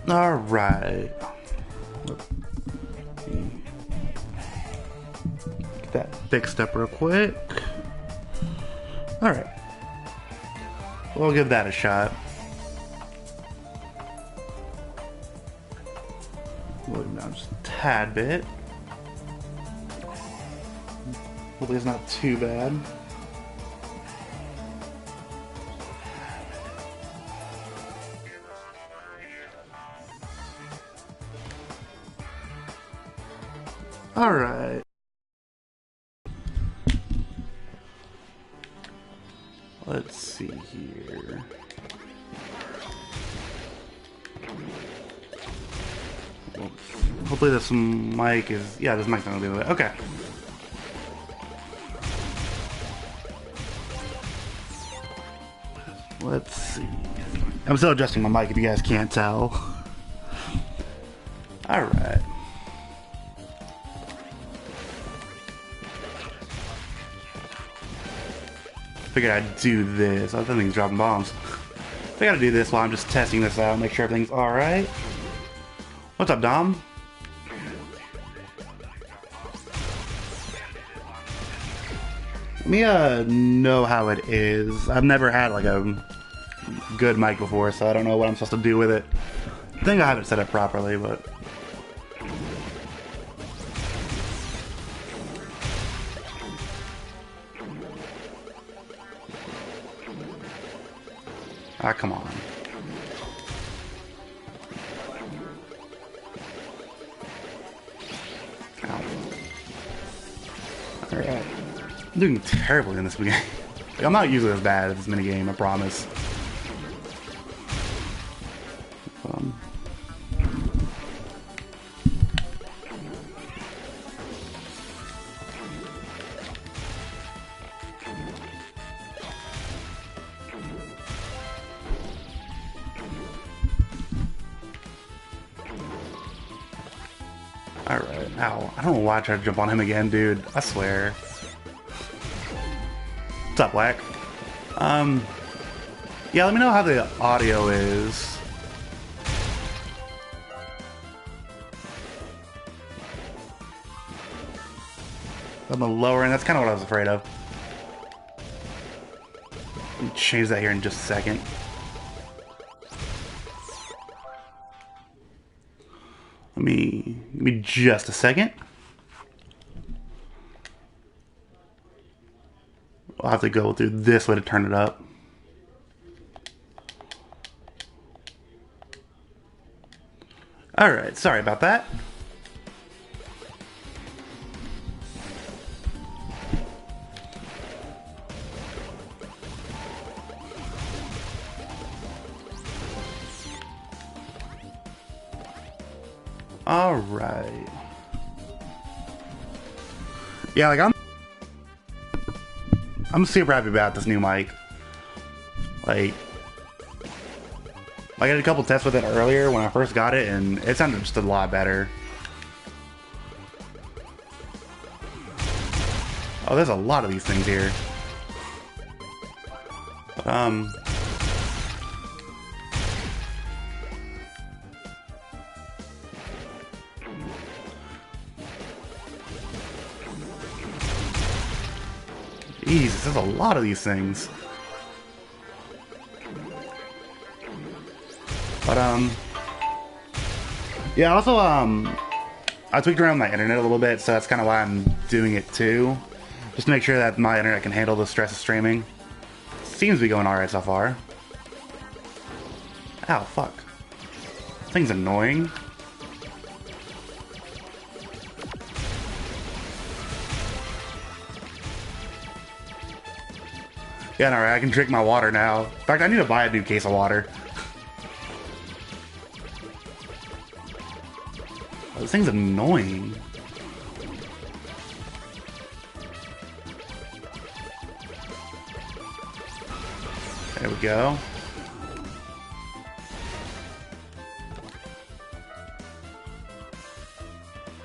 Alright. Get that fixed up real quick. Alright. We'll give that a shot. Load him down just a tad bit. Hopefully it's not too bad. Alright. Let's see here. Hopefully this mic is... Yeah, this mic's not gonna be... Okay. Let's see. I'm still adjusting my mic if you guys can't tell. Alright. Figured I'd do this. I think he's dropping bombs. I gotta do this while I'm just testing this out, make sure everything's alright. What's up, Dom? Let me know how it is. I've never had like a good mic before, so I don't know what I'm supposed to do with it. I think I have it set up properly, but... Ah, come on. Ow. Alright. I'm doing terribly in this game. Like, I'm not usually as bad at this minigame, I promise. Alright, ow. I don't know why I tried to jump on him again, dude. I swear. What's up, Whack? Yeah, let me know how the audio is. On the lower end, that's kind of what I was afraid of. Let me change that here in just a second. Give me just a second. I'll have to go through this way to turn it up. Alright, sorry about that. Alright. Yeah, like I'm super happy about this new mic. Like I did a couple tests with it earlier when I first got it, and it sounded just a lot better. Oh, there's a lot of these things here. Jesus, there's a lot of these things. But, yeah, also, I tweaked around my internet a little bit, so that's kind of why I'm doing it too. Just to make sure that my internet can handle the stress of streaming. Seems to be going alright so far. Ow, fuck. This thing's annoying. Yeah, alright, I can drink my water now. In fact, I need to buy a new case of water. Oh, this thing's annoying. There we go.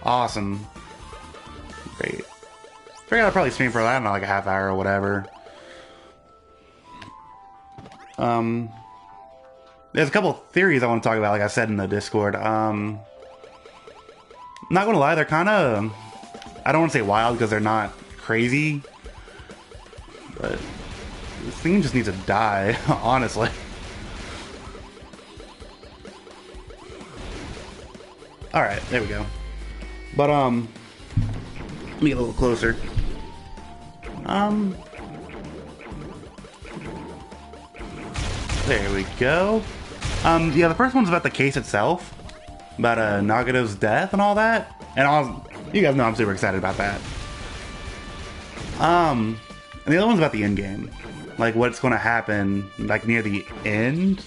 Awesome. Great. Figured I'd probably stream for, I don't know, like a half hour or whatever. there's a couple theories I want to talk about, like I said in the Discord. Not gonna lie, they're kind of, I don't want to say wild because they're not crazy, but this thing just needs to die, honestly. Alright, there we go. But, let me get a little closer. There we go. Yeah, the first one's about the case itself. About Nagato's death and all that. And you guys know I'm super excited about that. And the other one's about the end game. Like, what's going to happen, like, near the end.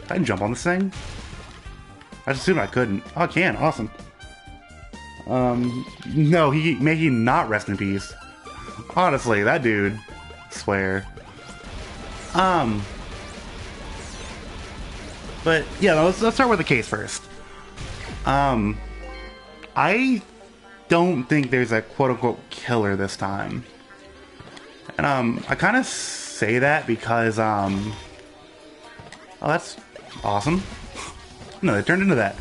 If I can jump on this thing? I just assumed I couldn't. Oh, I can. Awesome. No, may he not rest in peace. Honestly, that dude. I swear. But yeah, let's start with the case first. I don't think there's a quote-unquote killer this time. And I kind of say that because oh, that's awesome. No, it turned into that.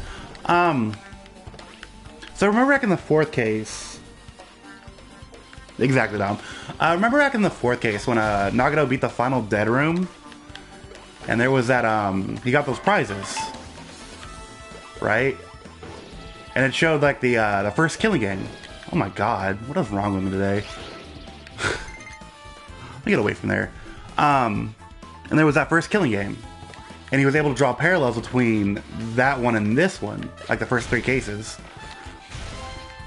So remember back in the fourth case. Exactly, Dom. Remember back in the fourth case when Nagato beat the final dead room? And there was that, he got those prizes. Right? And it showed, like, the first killing game. Oh my god, what is wrong with me today? Let me get away from there. And there was that first killing game. And he was able to draw parallels between that one and this one. Like, the first 3 cases.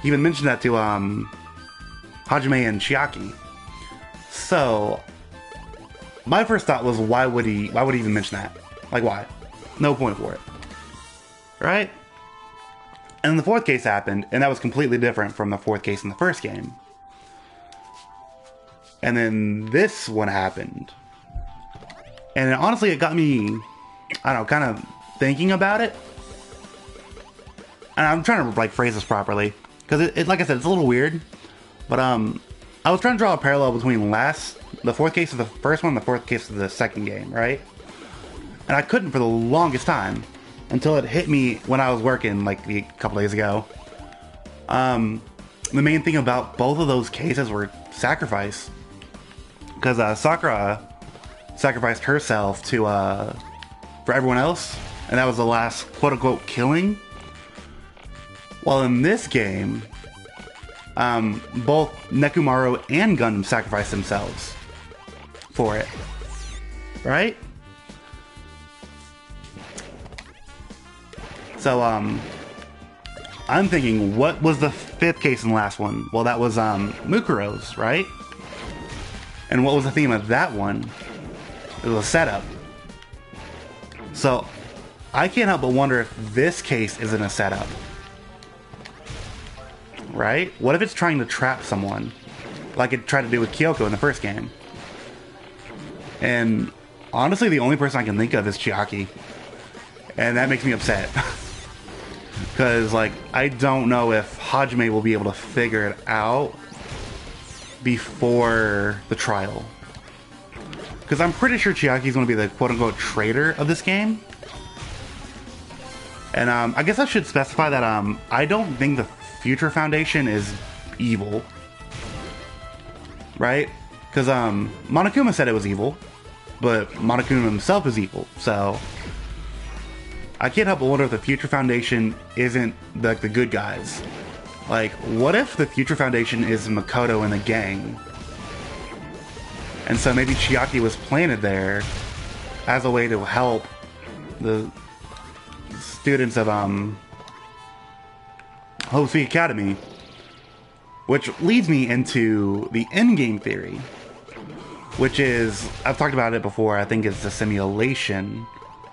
He even mentioned that to, Hajime and Chiaki. So, my first thought was, why would he even mention that? Like, why? No point for it. Right? And then the fourth case happened, and that was completely different from the fourth case in the first game. And then this one happened. And honestly, it got me, I don't know, kind of thinking about it. And I'm trying to, like, phrase this properly. Because, it, like I said, it's a little weird. But, I was trying to draw a parallel between the fourth case of the first one and the fourth case of the second game, right? And I couldn't for the longest time. Until it hit me when I was working, like, a couple days ago. The main thing about both of those cases were sacrifice. Because, Sakura sacrificed herself to, for everyone else. And that was the last quote-unquote killing. While in this game, both Nekomaru and Gundam sacrificed themselves for it. Right? So, I'm thinking, what was the fifth case in the last one? Well, that was, Mukuro's, right? And what was the theme of that one? It was a setup. So, I can't help but wonder if this case isn't a setup. Right? What if it's trying to trap someone? Like it tried to do with Kyoko in the first game. And, honestly, the only person I can think of is Chiaki. And that makes me upset. Because, like, I don't know if Hajime will be able to figure it out before the trial. Because I'm pretty sure Chiaki's going to be the quote-unquote traitor of this game. And I guess I should specify that I don't think the Future Foundation is evil. Right? Because Monokuma said it was evil. But Monokuma himself is evil, so I can't help but wonder if the Future Foundation isn't the good guys. Like, what if the Future Foundation is Makoto and the gang? And so maybe Chiaki was planted there as a way to help the students of Hope's Peak Academy. Which leads me into the endgame theory. Which is, I've talked about it before, I think it's a simulation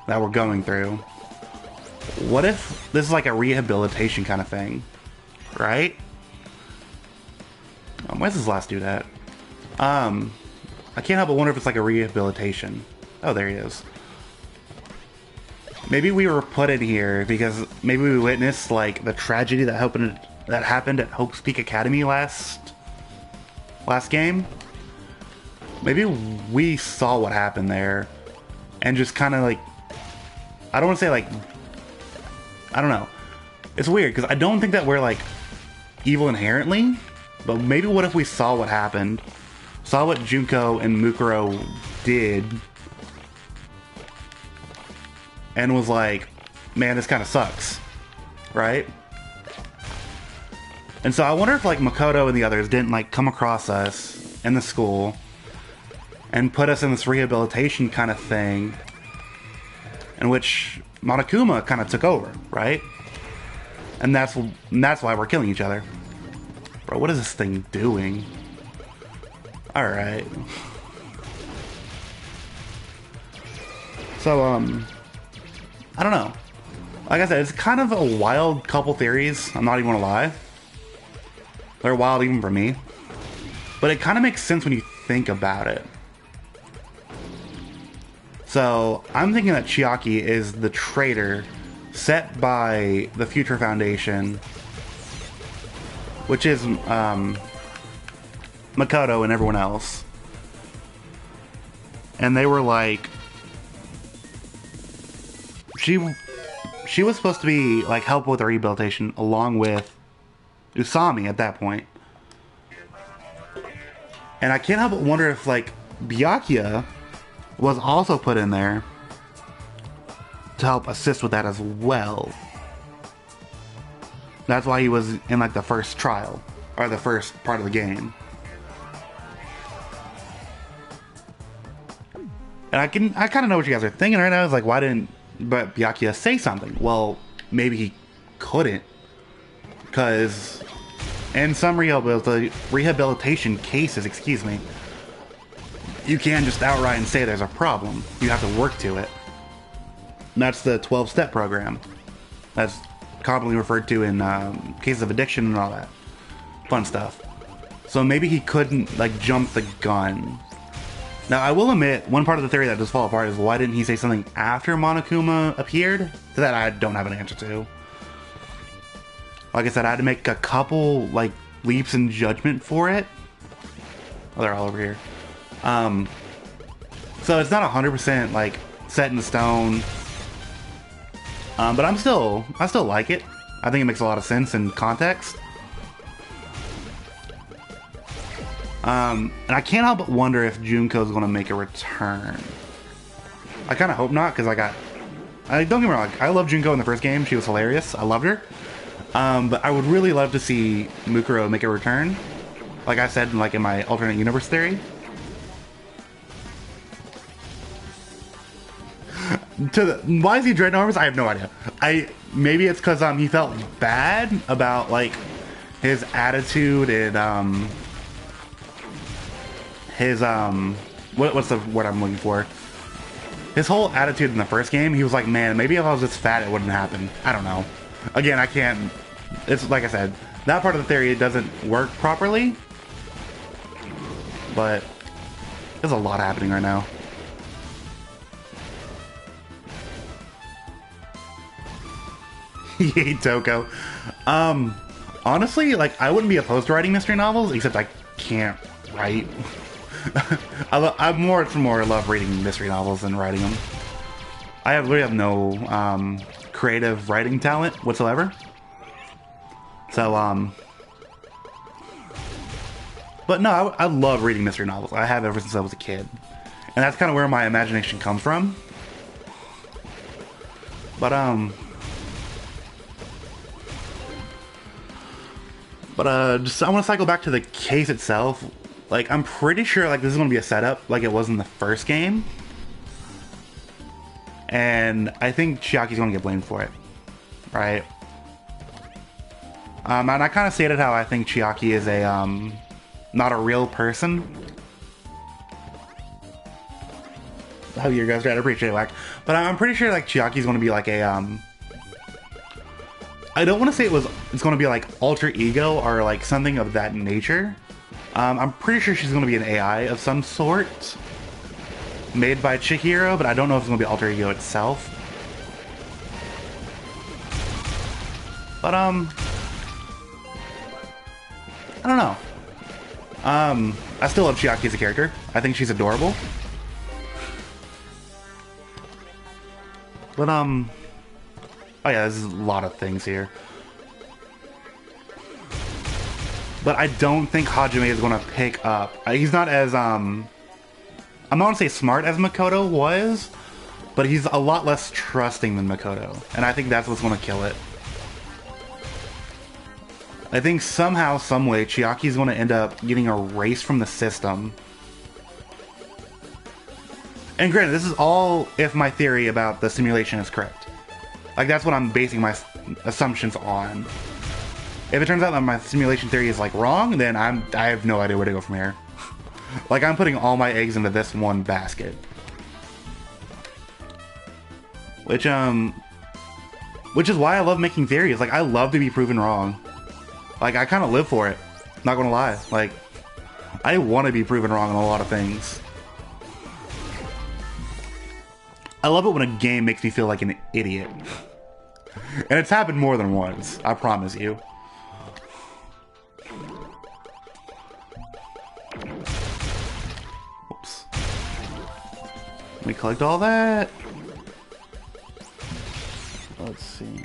that we're going through. What if this is like a rehabilitation kind of thing? Right? Where's this last dude at? I can't help but wonder if it's like a rehabilitation. Oh, there he is. Maybe we were put in here because maybe we witnessed like the tragedy that happened at Hope's Peak Academy last game. maybe we saw what happened there and just kind of like, I don't want to say like, I don't know. It's weird because I don't think that we're like evil inherently, but maybe what if we saw what happened, saw what Junko and Mukuro did, and was like, man, this kind of sucks, right? And so I wonder if like Makoto and the others didn't like come across us in the school and put us in this rehabilitation kind of thing in which Monokuma kind of took over, right? And that's why we're killing each other. Bro, what is this thing doing? Alright. So, I don't know. Like I said, it's kind of a wild couple theories, I'm not even gonna lie. They're wild even for me. But it kind of makes sense when you think about it. So, I'm thinking that Chiaki is the traitor set by the Future Foundation, which is Makoto and everyone else. And they were like, she was supposed to be like help with the rehabilitation along with Usami at that point. And I can't help but wonder if like Byakuya was also put in there to help assist with that as well. That's why he was in like the first trial or the first part of the game. And I kind of know what you guys are thinking right now. Is like, why didn't Byakuya say something? Well, maybe he couldn't, because in some rehabilitation cases, excuse me, you can't just outright and say there's a problem. You have to work to it. And that's the 12-step program. That's commonly referred to in cases of addiction and all that fun stuff. So maybe he couldn't like jump the gun. Now, I will admit, one part of the theory that does fall apart is why didn't he say something after Monokuma appeared? That I don't have an answer to. Like I said, I had to make a couple, like, leaps in judgment for it. Oh, they're all over here. So it's not 100%, like, set in stone. But I still like it. I think it makes a lot of sense in context. And I can't help but wonder if Junko's going to make a return. I kind of hope not, because don't get me wrong, I love Junko in the first game. She was hilarious. I loved her. But I would really love to see Mukuro make a return. Like I said, like in my alternate universe theory. Why is he dreading arms? I have no idea. Maybe it's because he felt bad about like his attitude and his what's the word I'm looking for? His whole attitude in the first game. He was like, man, maybe if I was just fat, it wouldn't happen. I don't know. Again, I can't. It's like I said, that part of the theory doesn't work properly. But there's a lot happening right now. Yay, Toko. Honestly, like, I wouldn't be opposed to writing mystery novels, except I can't write. I more love reading mystery novels than writing them. I literally have no creative writing talent whatsoever. So, but no, I love reading mystery novels. I have ever since I was a kid. And that's kind of where my imagination comes from. But, just, I want to cycle back to the case itself. Like, I'm pretty sure, like, this is going to be a setup like it was in the first game. And I think Chiaki's going to get blamed for it. Right? And I kind of stated how I think Chiaki is a, not a real person. Oh, you guys try to appreciate it, Whack. But I'm pretty sure, like, Chiaki's going to be like a, I don't want to say it's going to be like alter ego or like something of that nature. I'm pretty sure she's going to be an AI of some sort made by Chihiro, but I don't know if it's going to be alter ego itself. But I don't know. I still love Chiaki as a character. I think she's adorable. But, oh yeah, there's a lot of things here. But I don't think Hajime is going to pick up. He's not as, I'm not going to say smart as Makoto was, but he's a lot less trusting than Makoto. And I think that's what's going to kill it. I think somehow, someway, Chiaki's going to end up getting erased from the system. And granted, this is all if my theory about the simulation is correct. Like, that's what I'm basing my assumptions on. If it turns out that my simulation theory is, like, wrong, then I have no idea where to go from here. Like, I'm putting all my eggs into this one basket. Which is why I love making theories. Like, I love to be proven wrong. Like, I kind of live for it. Not gonna lie. Like, I want to be proven wrong on a lot of things. I love it when a game makes me feel like an idiot. And it's happened more than once, I promise you. Oops. Let me collect all that. Let's see.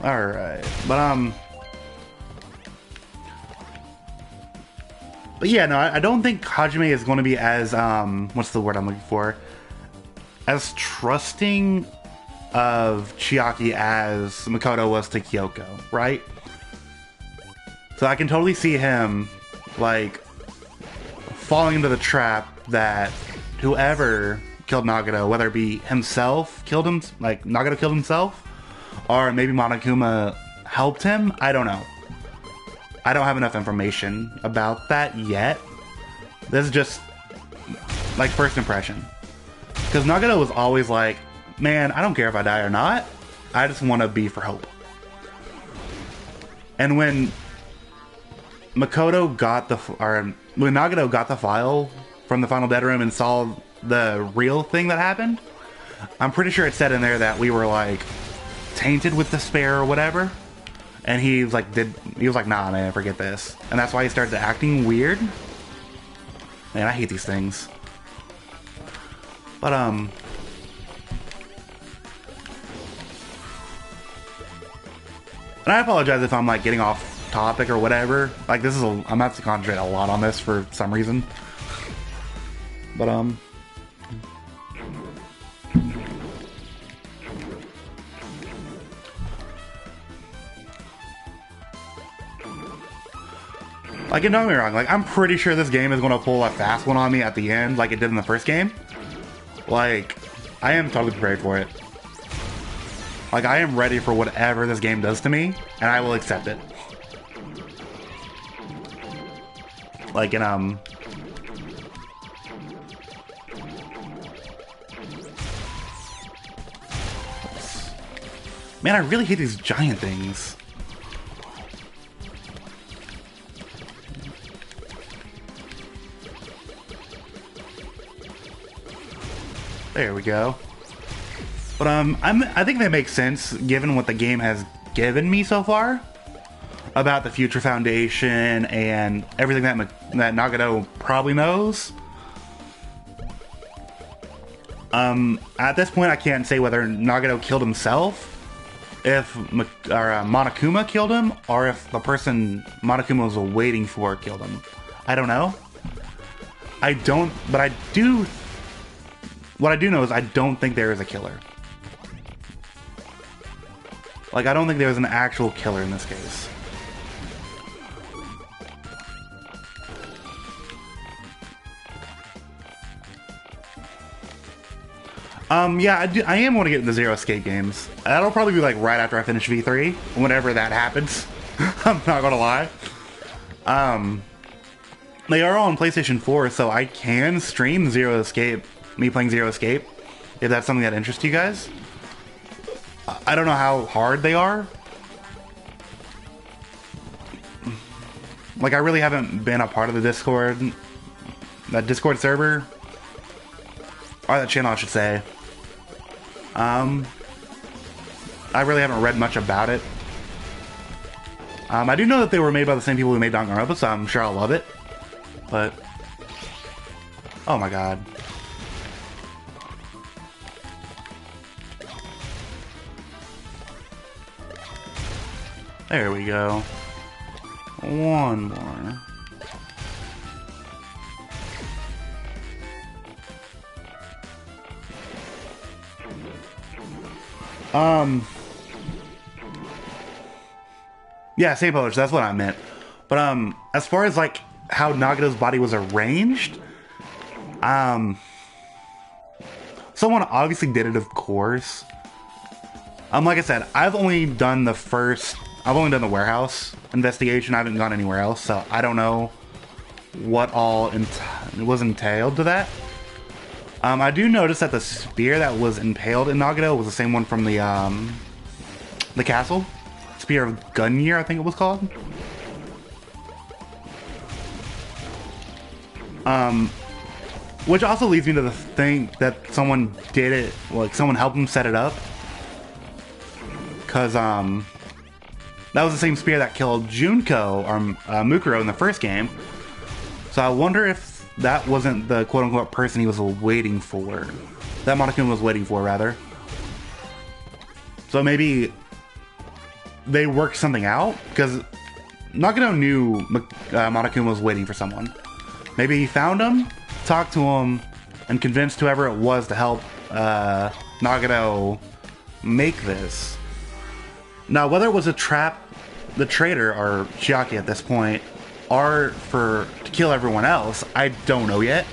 Alright, but yeah, no, I don't think Hajime is going to be as, what's the word I'm looking for? As trusting of Chiaki as Makoto was to Kyoko, right? So I can totally see him, like, falling into the trap that whoever killed Nagato, whether it be himself killed him, like, Nagato killed himself, or maybe Monokuma helped him? I don't know. I don't have enough information about that yet. This is just, like, first impression. Because Nagato was always like, man, I don't care if I die or not. I just want to be for hope. And when Makoto got when Nagato got the file from the Final Dead Room and saw the real thing that happened, I'm pretty sure it said in there that we were, like, tainted with despair or whatever, and he was like, nah, man, forget this. And that's why he started acting weird. Man, I hate these things. But and I apologize if I'm, like, getting off topic or whatever. Like, this is I'm gonna have to concentrate a lot on this for some reason. But like, don't get me wrong, like, I'm pretty sure this game is going to pull a fast one on me at the end, like it did in the first game. Like, I am totally prepared for it. Like, I am ready for whatever this game does to me, and I will accept it. Like, in, man, I really hate these giant things. There we go. But I think that makes sense given what the game has given me so far about the Future Foundation and everything that Nagato probably knows. At this point, I can't say whether Nagato killed himself, if Monokuma killed him, or if the person Monokuma was waiting for killed him. I don't know. What I do know is I don't think there is a killer. Like, I don't think there's an actual killer in this case. Yeah, I am want to get into Zero Escape games. That'll probably be, like, right after I finish V3, whenever that happens. I'm not gonna lie. They are all on PlayStation 4, so I can stream Zero Escape, me playing Zero Escape, if that's something that interests you guys. I don't know how hard they are. Like, I really haven't been a part of the Discord server. or that channel I should say. I really haven't read much about it. I do know that they were made by the same people who made Danganronpa, so I'm sure I'll love it. But oh my god. There we go. One more. Yeah, same pose, that's what I meant. But as far as like how Nagato's body was arranged, someone obviously did it, of course. Like I said, I've only done the warehouse investigation. I haven't gone anywhere else, so I don't know what all was entailed to that. I do notice that the spear that was impaled in Nagato was the same one from the castle. Spear of Gungnir, I think it was called. Which also leads me to the thing that someone did it, like someone helped him set it up. Cause that was the same spear that killed Junko or Mukuro in the first game. So I wonder if that wasn't the quote-unquote person he was waiting for. That Monokuma was waiting for, rather. So maybe they worked something out, because Nagato knew Monokuma was waiting for someone. Maybe he found him, talked to him, and convinced whoever it was to help Nagato make this. Now, whether it was a trap, the traitor, or Chiaki at this point, or to kill everyone else, I don't know yet.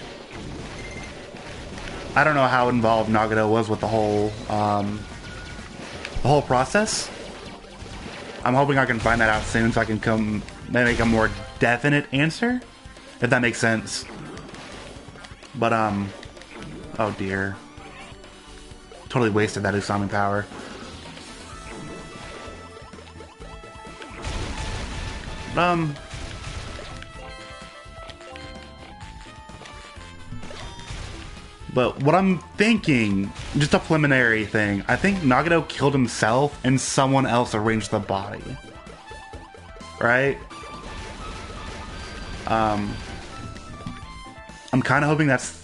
I don't know how involved Nagato was with the whole process. I'm hoping I can find that out soon so I can make a more definite answer, if that makes sense. But oh dear, totally wasted that Usami power. But what I'm thinking, just a preliminary thing, I think Nagato killed himself and someone else arranged the body. Right? I'm kind of hoping that's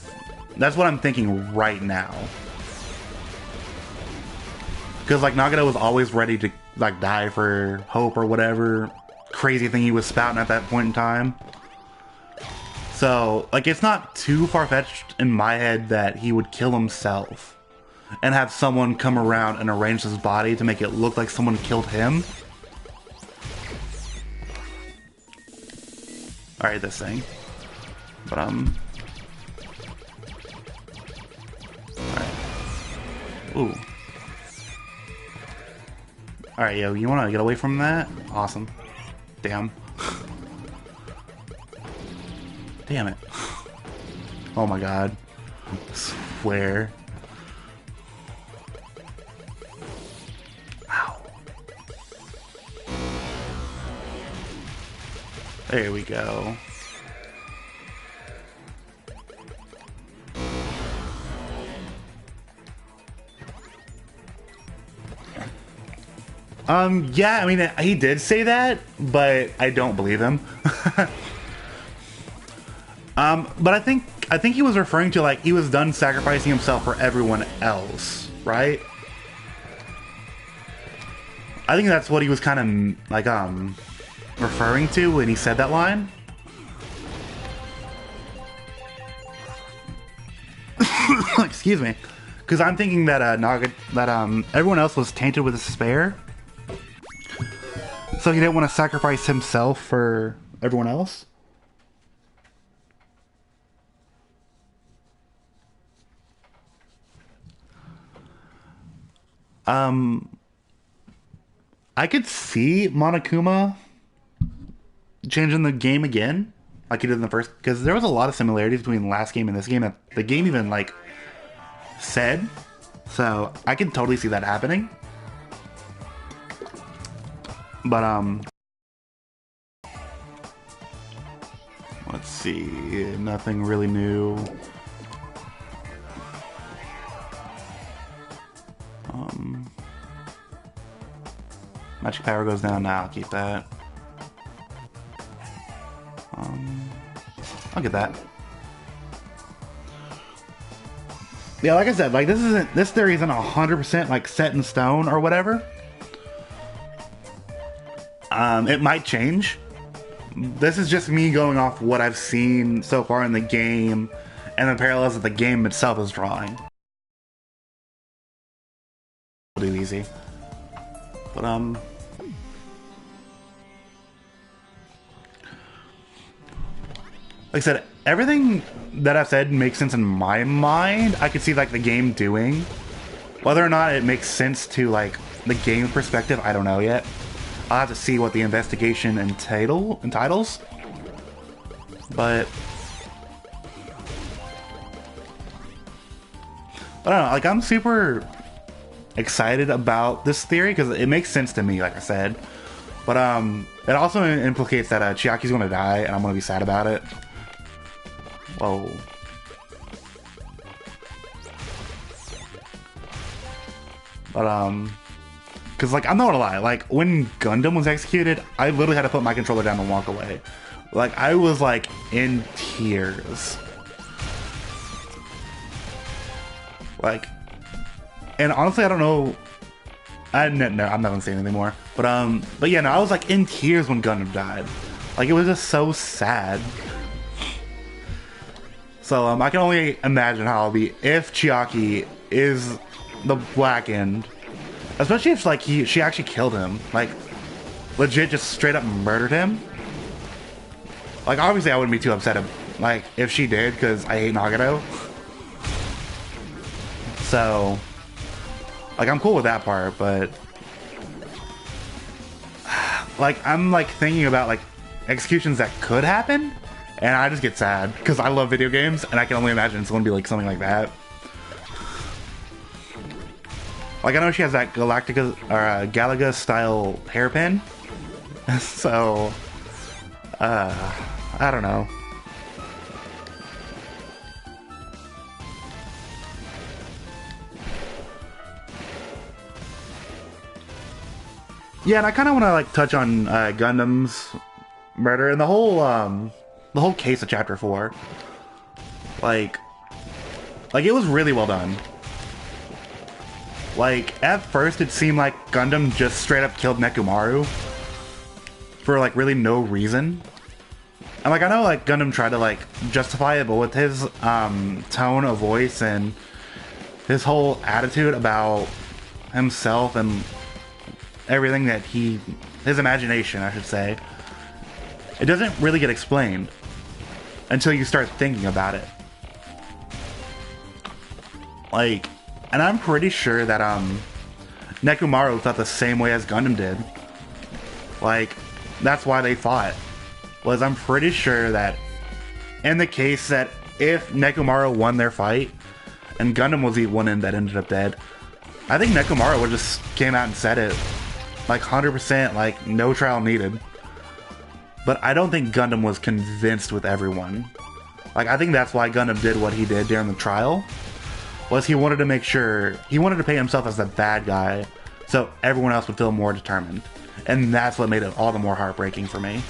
what I'm thinking right now. Because like Nagato was always ready to like die for hope or whatever crazy thing he was spouting at that point in time. So, like, it's not too far-fetched in my head that he would kill himself and have someone come around and arrange his body to make it look like someone killed him. Alright, this thing. But, alright. Ooh. Alright, yo, you wanna get away from that? Awesome. Damn. Damn it. Oh my god. I swear. Ow. There we go. Yeah, I mean, he did say that, but I don't believe him. But I think he was referring to, like, he was done sacrificing himself for everyone else, right? I think that's what he was kind of, like, referring to when he said that line. Excuse me. Because I'm thinking that, everyone else was tainted with despair. So he didn't want to sacrifice himself for everyone else. I could see Monokuma changing the game again, like he did in the first, because there was a lot of similarities between the last game and this game that the game even, like, said. So, I can totally see that happening. But, let's see, nothing really new. Magic power goes down now. I'll keep that. I'll get that. Yeah, like I said, like this theory isn't 100% like set in stone or whatever. It might change. This is just me going off what I've seen so far in the game and the parallels that the game itself is drawing. Do easy, but like I said, everything that I've said makes sense in my mind. I could see like the game doing. Whether or not it makes sense to like the game perspective, I don't know yet. I'll have to see what the investigation entitles. But I don't know, like I'm super excited about this theory because it makes sense to me, like I said. But it also implicates that Chiaki's gonna die and I'm gonna be sad about it. Whoa. But because like I'm not gonna lie, like when Gundam was executed, I literally had to put my controller down and walk away. Like I was like in tears. Like, and honestly, I don't know. No, I'm not gonna say anything more. But yeah, no, I was like in tears when Gundam died. Like it was just so sad. So I can only imagine how I'll be if Chiaki is the Black End, especially if like she actually killed him, like legit just straight up murdered him. Like obviously I wouldn't be too upset if she did because I hate Nagato. So like I'm cool with that part, but like I'm like thinking about like executions that could happen. And I just get sad because I love video games and I can only imagine it's going to be like something like that. Like I know she has that Galactica or Galaga style hairpin. So I don't know. Yeah, and I kind of want to like touch on Gundam's murder and the whole case of Chapter 4. Like it was really well done. Like, at first it seemed like Gundam just straight up killed Nekomaru for like really no reason. And like I know like Gundam tried to like justify it, but with his tone of voice and his whole attitude about himself and everything that his imagination, I should say, it doesn't really get explained until you start thinking about it. Like, and I'm pretty sure that Nekomaru thought the same way as Gundam did. Like, that's why they fought. Was I'm pretty sure that in the case that if Nekomaru won their fight and Gundam was the one that ended up dead, I think Nekomaru would just came out and said it. Like 100%, like no trial needed. But I don't think Gundam was convinced with everyone. Like, I think that's why Gundam did what he did during the trial. Was he wanted to make sure, he wanted to paint himself as the bad guy, so everyone else would feel more determined. And that's what made it all the more heartbreaking for me.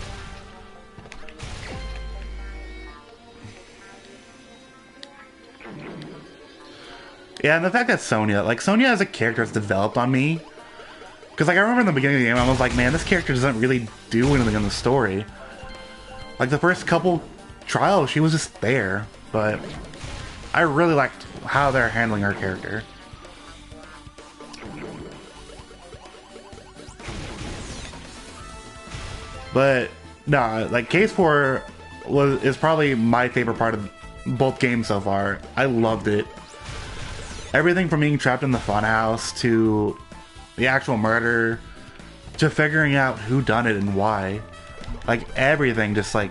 Yeah, and the fact that Sonya as a character has developed on me. Because, like, I remember in the beginning of the game, I was like, man, this character doesn't really do anything in the story. Like, the first couple trials, she was just there. But I really liked how they're handling her character. But, no, like, Case 4 is probably my favorite part of both games so far. I loved it. Everything from being trapped in the funhouse to the actual murder to figuring out who done it and why. Like, everything just, like,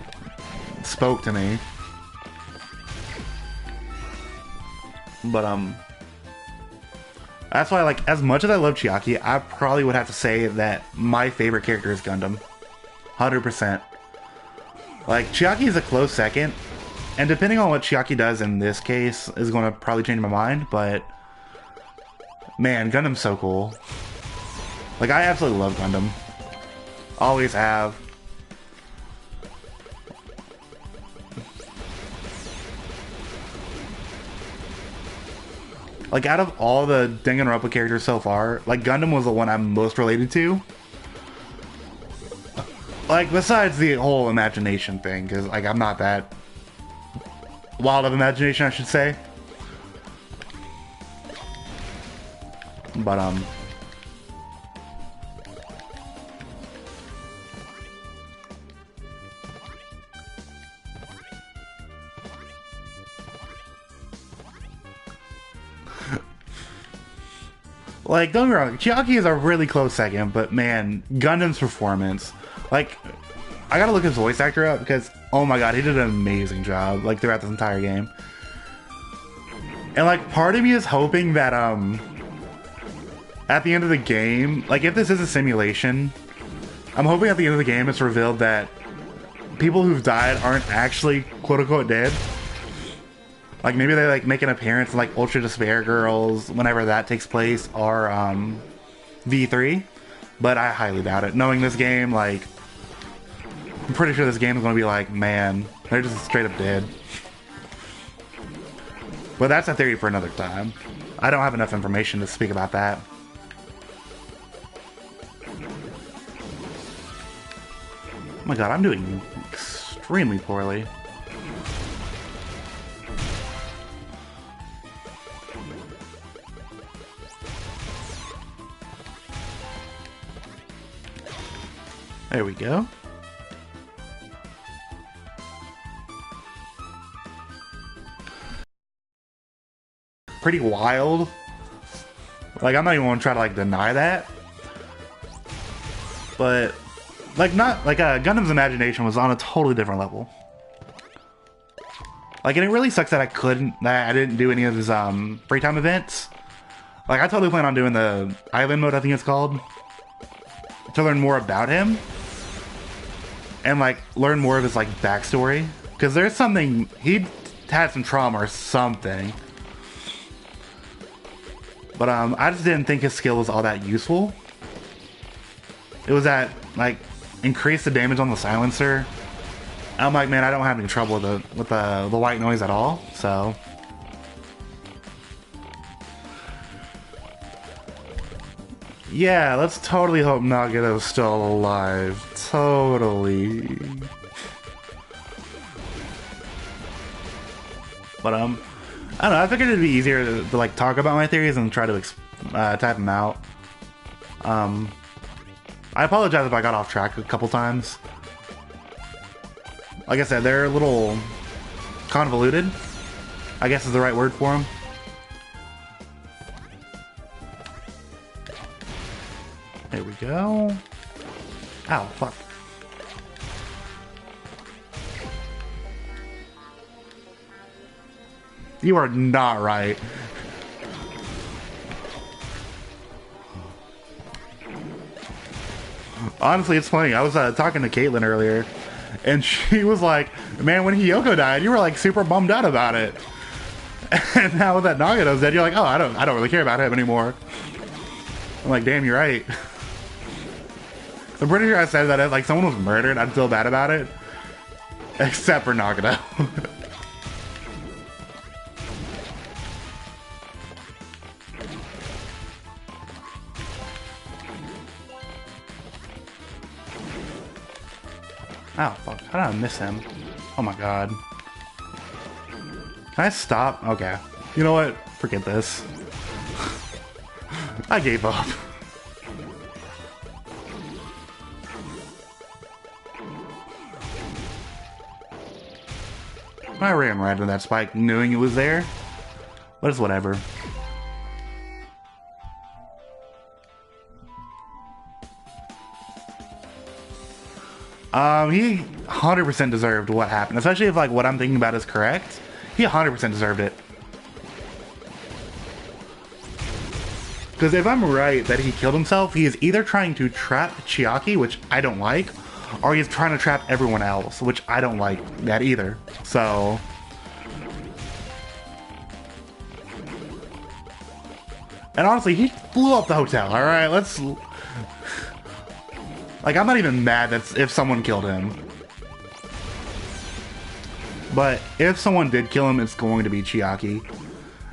spoke to me. But, that's why, like, as much as I love Chiaki, I probably would have to say that my favorite character is Gundam. 100%. Like, Chiaki is a close second, and depending on what Chiaki does in this case is going to probably change my mind, but man, Gundam's so cool. Like, I absolutely love Gundam. Always have. Like, out of all the Danganronpa characters so far, like, Gundam was the one I'm most related to. Like, besides the whole imagination thing, because, like, I'm not that wild of imagination, I should say. But, like, don't get me wrong, Chiaki is a really close second, but man, Gundam's performance, like, I gotta look his voice actor up because, oh my god, he did an amazing job, like, throughout this entire game. And, like, part of me is hoping that, at the end of the game, like, if this is a simulation, I'm hoping at the end of the game it's revealed that people who've died aren't actually quote-unquote dead. Like, maybe they, like, make an appearance in, like, Ultra Despair Girls whenever that takes place, or, V3. But I highly doubt it. Knowing this game, like, I'm pretty sure this game is gonna be like, man, they're just straight up dead. But that's a theory for another time. I don't have enough information to speak about that. Oh my god, I'm doing extremely poorly. There we go. Pretty wild. Like, I'm not even gonna try to, like, deny that. But, like, not, like, Gundam's imagination was on a totally different level. Like, and it really sucks that I didn't do any of his, free time events. Like, I totally plan on doing the island mode, I think it's called, to learn more about him. And, like, learn more of his, like, backstory. Because there's something, he had some trauma or something. But, I just didn't think his skill was all that useful. It was that, like, increase the damage on the silencer. I'm like, man, I don't have any trouble with the white noise at all, so. Yeah, let's totally hope Nagato's still alive. Totally. But, I don't know, I figured it'd be easier to like, talk about my theories and try to type them out. I apologize if I got off track a couple times. Like I said, they're a little convoluted, I guess is the right word for them. There we go. Ow, fuck. You are not right. Honestly, it's funny. I was talking to Caitlin earlier, and she was like, man, when Hiyoko died, you were like super bummed out about it. And now that Nagato's dead, you're like, oh, I don't really care about him anymore. I'm like, damn, you're right. I'm pretty sure I said that if like someone was murdered, I'd feel bad about it. Except for Nagato. Oh, fuck. How did I miss him? Oh my god. Can I stop? Okay. You know what? Forget this. I gave up. I ran right into that spike knowing it was there. But it's whatever. He 100% deserved what happened. Especially if, like, what I'm thinking about is correct. He 100% deserved it. Because if I'm right that he killed himself, he is either trying to trap Chiaki, which I don't like, or he's trying to trap everyone else, which I don't like that either. So... And honestly, he blew up the hotel, alright? Like, I'm not even mad that's if someone killed him. But if someone did kill him, it's going to be Chiaki.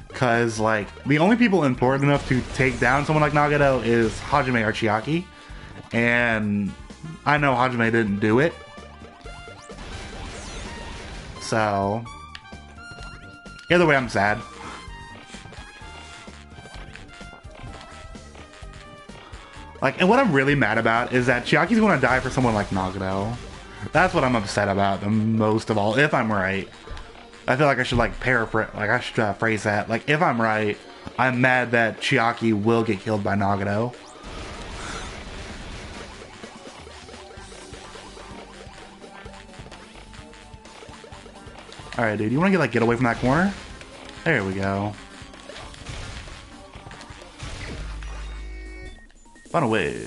Because, like, the only people important enough to take down someone like Nagato is Hajime or Chiaki. And I know Hajime didn't do it. So, either way, I'm sad. Like, and what I'm really mad about is that Chiaki's going to die for someone like Nagato. That's what I'm upset about the most of all, if I'm right. I feel like I should, like, paraphrase, like, I should phrase that. Like, if I'm right, I'm mad that Chiaki will get killed by Nagato. Alright, dude, you want to get away from that corner? There we go. Run away.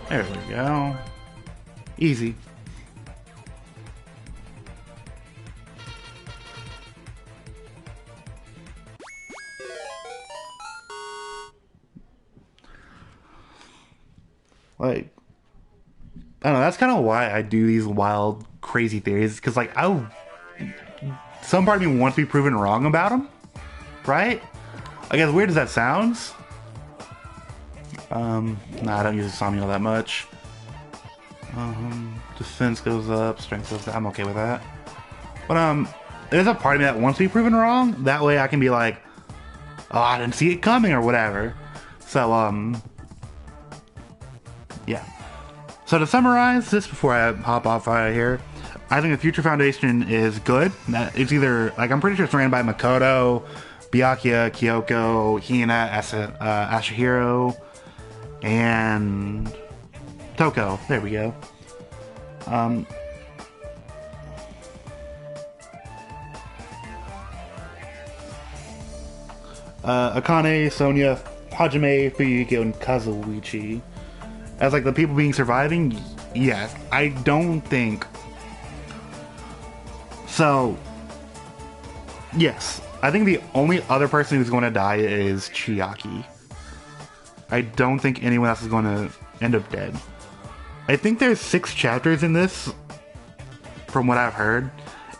There we go. Easy. Like, I don't know, that's kind of why I do these wild, crazy theories, because, like, some part of me wants to be proven wrong about them, right? Like, as weird as that sounds, nah, I don't use Somnial that much. Defense goes up, strength goes down, I'm okay with that. But, there's a part of me that wants to be proven wrong, that way I can be like, oh, I didn't see it coming, or whatever. So, yeah. So to summarize this before I hop off out of here, I think the Future Foundation is good. It's either, like, I'm pretty sure it's ran by Makoto, Byakuya, Kyoko, Hina, Ashihiro, and Toko. There we go. Akane, Sonya, Hajime, Fuyuhiko, and Kazuichi. As, like, the people being surviving, yes. I don't think... So, yes. I think the only other person who's going to die is Chiaki. I don't think anyone else is going to end up dead. I think there's 6 chapters in this, from what I've heard.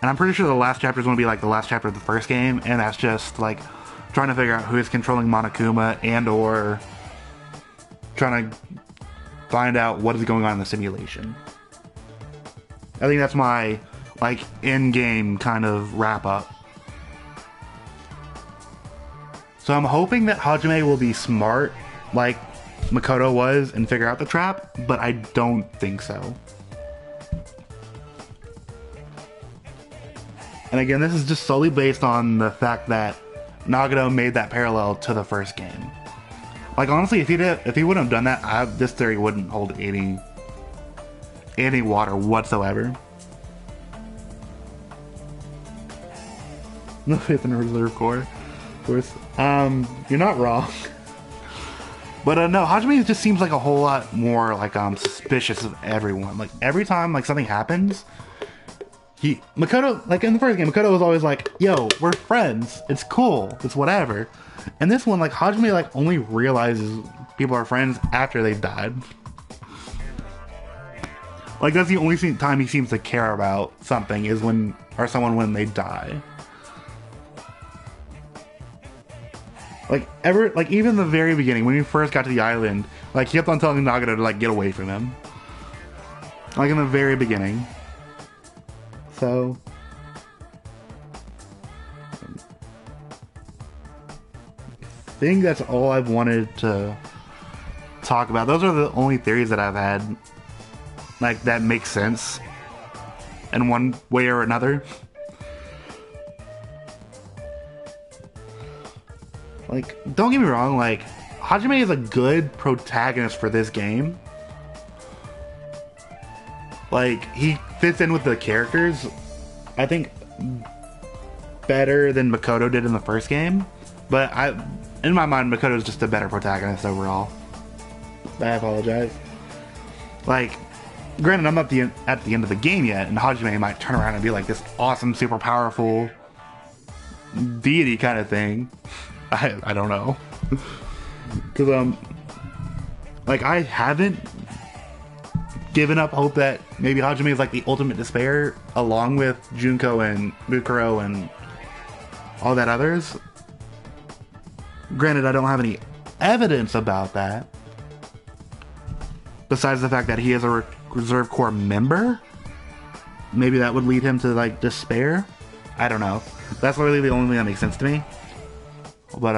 And I'm pretty sure the last chapter is going to be, like, the last chapter of the first game. And that's just, like, trying to figure out who is controlling Monokuma and or trying to find out what is going on in the simulation. I think that's my, like, in-game kind of wrap-up. So I'm hoping that Hajime will be smart, like Makoto was, and figure out the trap, but I don't think so. And again, this is just solely based on the fact that Nagato made that parallel to the first game. Like, honestly, if he wouldn't have done that, this theory wouldn't hold any water whatsoever. No faith in a reserve core, of course. You're not wrong. But no, Hajime just seems like a whole lot more, like, suspicious of everyone. Like, every time, like, something happens, Makoto, like, in the first game, Makoto was always like, yo, we're friends, it's cool, it's whatever. And this one, like, Hajime, like, only realizes people are friends after they've died. Like, that's the only time he seems to care about something is when, or someone when they die. Like, even the very beginning, when we first got to the island, like, he kept on telling Nagato to, like, get away from him. Like, in the very beginning. So... I think that's all I've wanted to talk about. Those are the only theories that I've had, like, that make sense in one way or another. Like, don't get me wrong, like, Hajime is a good protagonist for this game. Like, he fits in with the characters, I think, better than Makoto did in the first game. But in my mind, Makoto's just a better protagonist overall. I apologize. Like, Granted, I'm not at the end of the game yet, and Hajime might turn around and be like this awesome, super powerful deity kind of thing. I don't know. Because, like, I haven't given up hope that maybe Hajime is like the ultimate despair, along with Junko and Mukuro and all that others. Granted, I don't have any evidence about that, besides the fact that he is a Reserve Corps member. Maybe that would lead him to, like, despair. I don't know. That's literally the only thing that makes sense to me. But,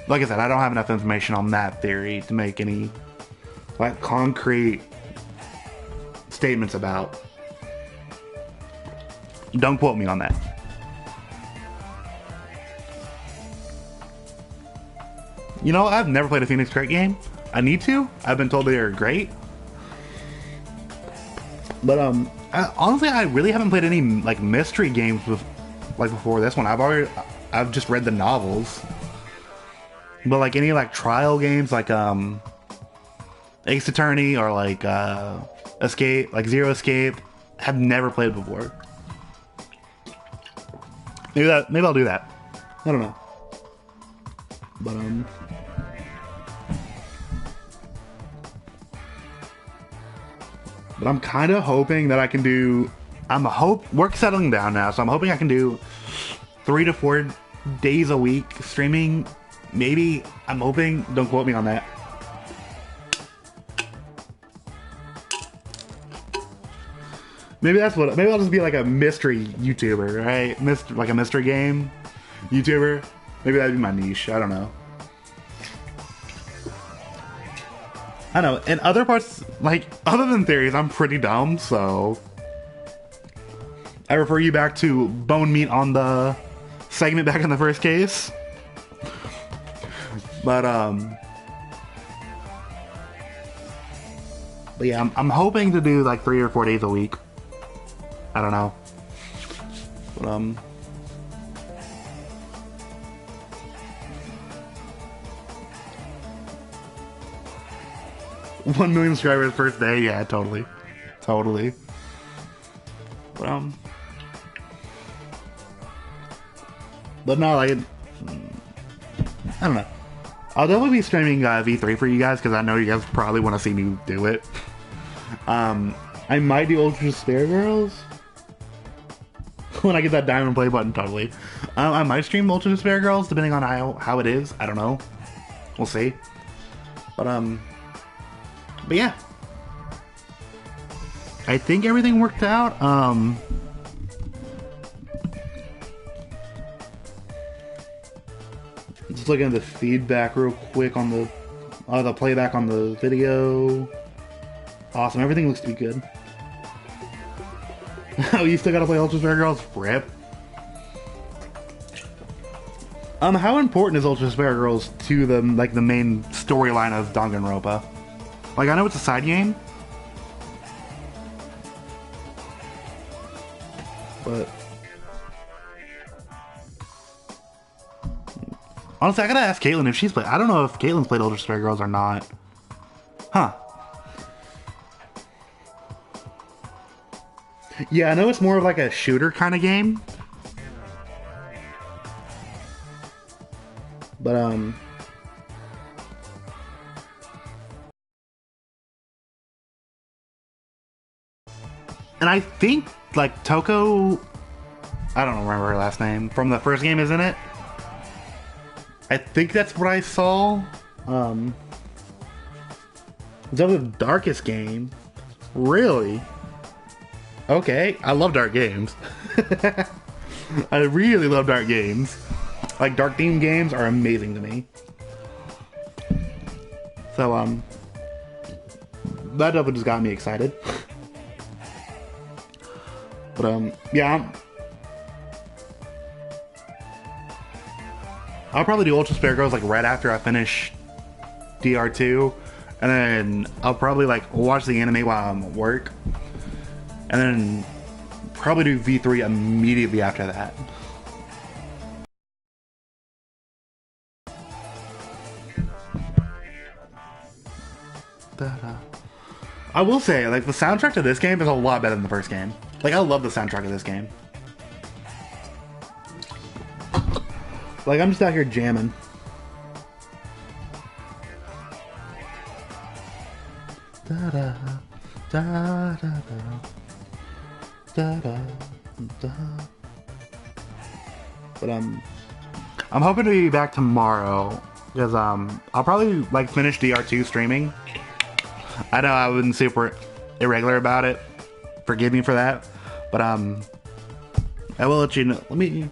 like I said, I don't have enough information on that theory to make any, like, concrete statements about. Don't quote me on that. You know, I've never played a Phoenix Crate game. I need to. I've been told they are great. But, honestly, I really haven't played any, like, mystery games before this one. I've just read the novels. But, like, any, like, trial games, like, Ace Attorney or, like, Escape, like, Zero Escape, have never played before. Maybe I'll do that. I don't know. But I'm kind of hoping that I can do... Work's settling down now, so I'm hoping I can do 3 to 4 days a week streaming. Maybe. I'm hoping. Don't quote me on that. Maybe I'll just be like a mystery YouTuber, right? Like a mystery game YouTuber. Maybe that'd be my niche. I don't know. I know. In other parts, like, other than theories, I'm pretty dumb, so I refer you back to Bone Meat on the segment back in the first case. But yeah, I'm hoping to do like 3 or 4 days a week. I don't know. But 1 million subscribers first day, yeah, totally. But no, like, I don't know. I'll definitely be streaming V3 for you guys, because I know you guys probably want to see me do it. I might do Ultra Spare Girls when I get that diamond play button, totally. I might stream Ultra Spare Girls, depending on how it is. I don't know. We'll see. But yeah. I think everything worked out. Just looking at the feedback real quick on the playback on the video. Awesome, everything looks to be good. Oh, you still gotta play Ultra Spare Girls? Rip. How important is Ultra Spare Girls to the main storyline of Danganronpa? Like, I know it's a side game, but honestly, I gotta ask Caitlin if she's played. I don't know if Caitlin's played Ultra Spare Girls or not. Huh. Yeah, I know it's more of like a shooter kind of game. But, and I think, like, Toko, I don't remember her last name, from the first game, isn't it? I think that's what I saw. Is that the Darkest game? Really? Okay, I love dark games. I really love dark games. Like, dark themed games are amazing to me. So, that definitely just got me excited. But, yeah, I'll probably do Ultra Spare Girls, like, right after I finish DR2. And then I'll probably, like, watch the anime while I'm at work. And then probably do V3 immediately after that. I will say, like, the soundtrack to this game is a lot better than the first game. Like, I love the soundtrack of this game. Like, I'm just out here jamming. Da da da da da da da da. But I'm hoping to be back tomorrow because I'll probably like finish DR2 streaming. I know I've been super irregular about it. Forgive me for that. But I will let you know. Let me.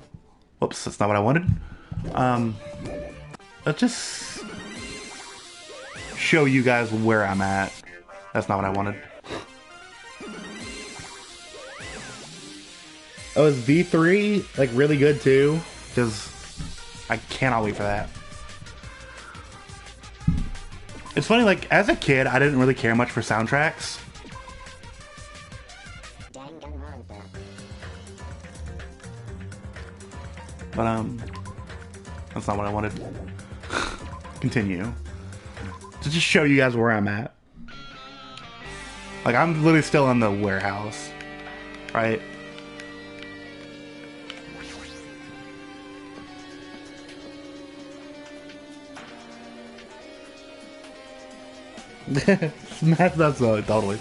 Whoops, that's not what I wanted. Let's just show you guys where I'm at. That's not what I wanted. Oh, is V3 like really good too? Because I cannot wait for that. It's funny, like as a kid, I didn't really care much for soundtracks. But that's not what I wanted. Continue. To just show you guys where I'm at. Like I'm literally still in the warehouse, right? that's totally.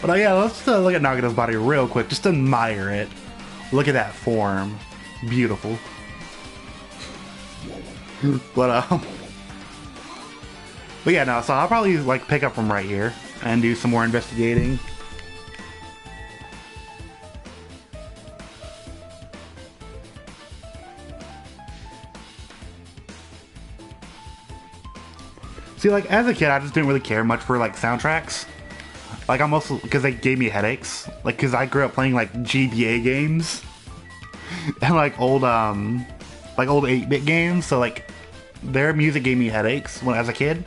But yeah, let's look at Nagato's body real quick. Just admire it. Look at that form. Beautiful. But yeah, no. So I'll probably like pick up from right here and do some more investigating. See, like, as a kid, I just didn't really care much for, like, soundtracks. Like, I'm also, because they gave me headaches. Like, because I grew up playing, like, GBA games. And, like, old 8-bit games. So, like, their music gave me headaches when as a kid.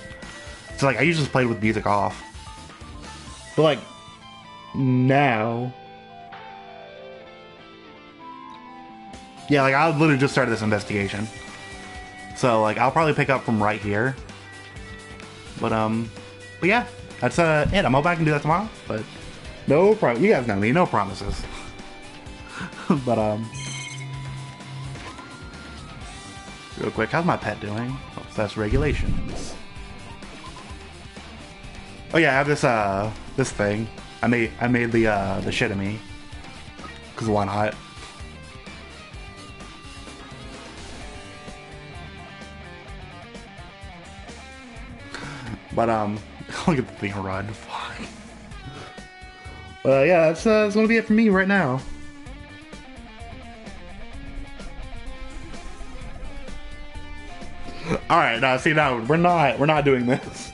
So, like, I usually just played with music off. But, like, now... Yeah, like, I literally just started this investigation. So, like, I'll probably pick up from right here. But yeah, that's it. I'm hoping I can do that tomorrow, but no problem. You guys know me, no promises. But real quick, how's my pet doing? Oh, so that's regulations. Oh yeah, I have this thing. I made the shit of me. Cause why not? But look at the thing run. Fuck. Yeah, that's gonna be it for me right now. All right, now see, now we're not doing this.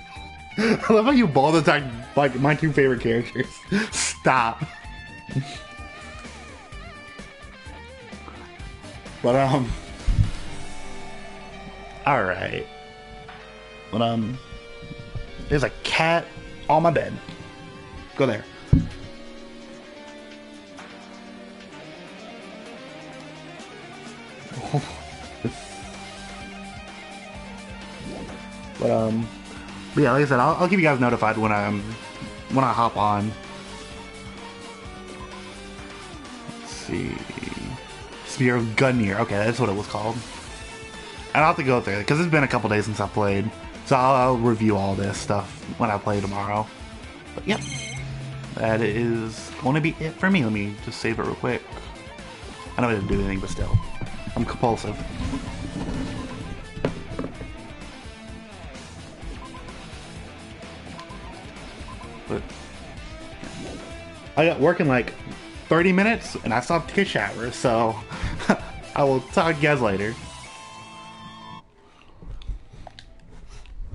I love how you ball attack like my two favorite characters. Stop. But all right. But there's a cat on my bed. Go there. But yeah, like I said, I'll keep you guys notified when I hop on. Let's see, Spear of Gungnir. Okay, that's what it was called. And I'll have to go through it because it's been a couple days since I played. So I'll review all this stuff when I play tomorrow. But yep, that is going to be it for me. Let me just save it real quick. I know I didn't do anything, but still. I'm compulsive. But I got work in like 30 minutes and I still have to take a shower, so I will talk to you guys later.